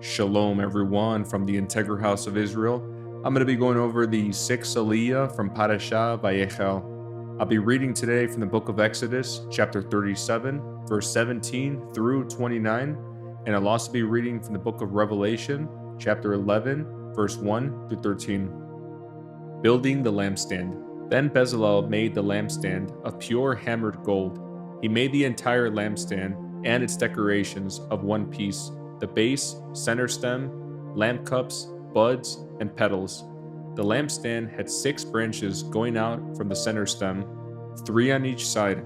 Shalom, everyone, from the Integral House of Israel. I'm going to be going over the 6th Aliyah from Parashah, Vayakhel. I'll be reading today from the book of Exodus, chapter 37, verse 17 through 29, and I'll also be reading from the book of Revelation, chapter 11, verse 1 through 13. Building the lampstand. Then Bezalel made the lampstand of pure hammered gold. He made the entire lampstand and its decorations of one piece: the base, center stem, lamp cups, buds, and petals. The lampstand had 6 branches going out from the center stem, 3 on each side.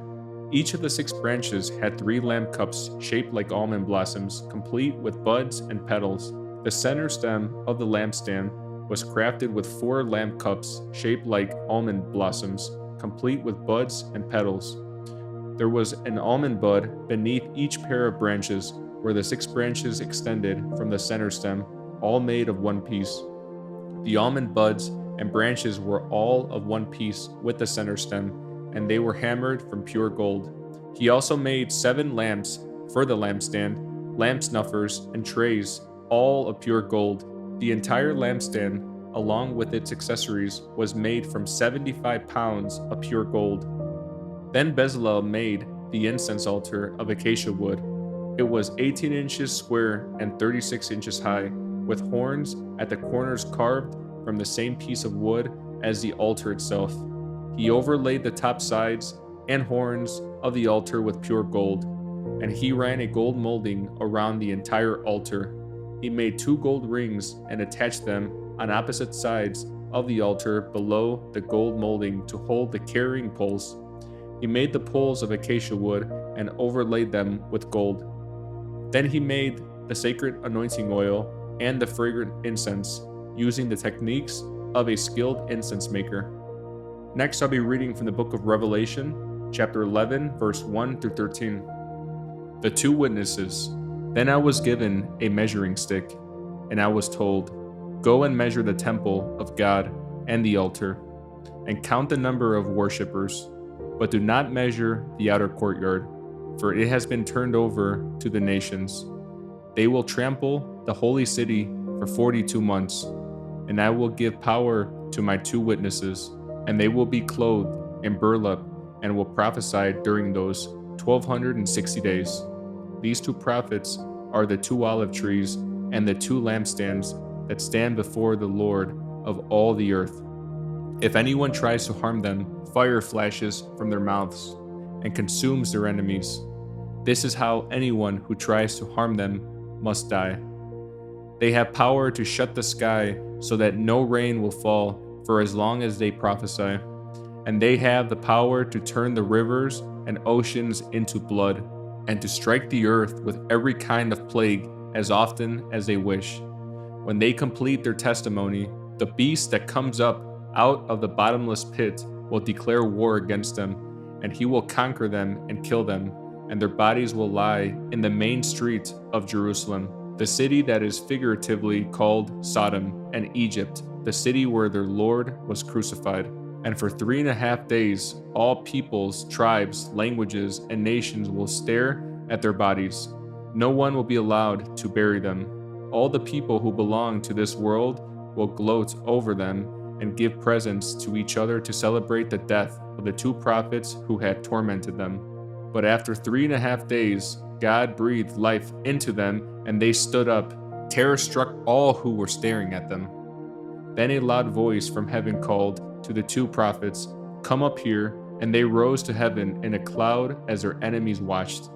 Each of the 6 branches had 3 lamp cups shaped like almond blossoms, complete with buds and petals. The center stem of the lampstand was crafted with 4 lamp cups shaped like almond blossoms, complete with buds and petals. There was an almond bud beneath each pair of branches, where the 6 branches extended from the center stem, all made of one piece. The almond buds and branches were all of one piece with the center stem, and they were hammered from pure gold. He also made 7 lamps for the lampstand, lamp snuffers, and trays, all of pure gold. The entire lampstand, along with its accessories, was made from 75 pounds of pure gold. Then Bezalel made the incense altar of acacia wood. It was 18 inches square and 36 inches high, with horns at the corners carved from the same piece of wood as the altar itself. He overlaid the top sides and horns of the altar with pure gold, and he ran a gold molding around the entire altar. He made 2 gold rings and attached them on opposite sides of the altar below the gold molding to hold the carrying poles. He made the poles of acacia wood and overlaid them with gold. Then he made the sacred anointing oil and the fragrant incense, using the techniques of a skilled incense maker. Next, I'll be reading from the book of Revelation, chapter 11, verse 1 through 13. The 2 witnesses. Then I was given a measuring stick, and I was told, "Go and measure the temple of God and the altar, and count the number of worshippers, but do not measure the outer courtyard, for it has been turned over to the nations. They will trample the holy city for 42 months, and I will give power to my 2 witnesses, and they will be clothed in burlap and will prophesy during those 1260 days. These 2 prophets are the 2 olive trees and the 2 lampstands that stand before the Lord of all the earth. If anyone tries to harm them, fire flashes from their mouths and consumes their enemies. This is how anyone who tries to harm them must die. They have power to shut the sky so that no rain will fall for as long as they prophesy, and they have the power to turn the rivers and oceans into blood, and to strike the earth with every kind of plague as often as they wish. When they complete their testimony, the beast that comes up out of the bottomless pit will declare war against them, and he will conquer them and kill them, and their bodies will lie in the main street of Jerusalem, the city that is figuratively called Sodom and Egypt, the city where their Lord was crucified. And for 3.5 days, all peoples, tribes, languages, and nations will stare at their bodies. No one will be allowed to bury them. All the people who belong to this world will gloat over them and give presents to each other to celebrate the death of the 2 prophets who had tormented them. But after 3.5 days, God breathed life into them, and they stood up. Terror struck all who were staring at them. Then a loud voice from heaven called to the 2 prophets, "Come up here," and they rose to heaven in a cloud as their enemies watched.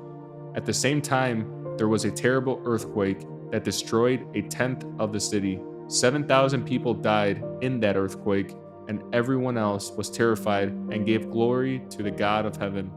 At the same time, there was a terrible earthquake that destroyed 1/10 of the city. 7,000 people died in that earthquake, and everyone else was terrified and gave glory to the God of heaven.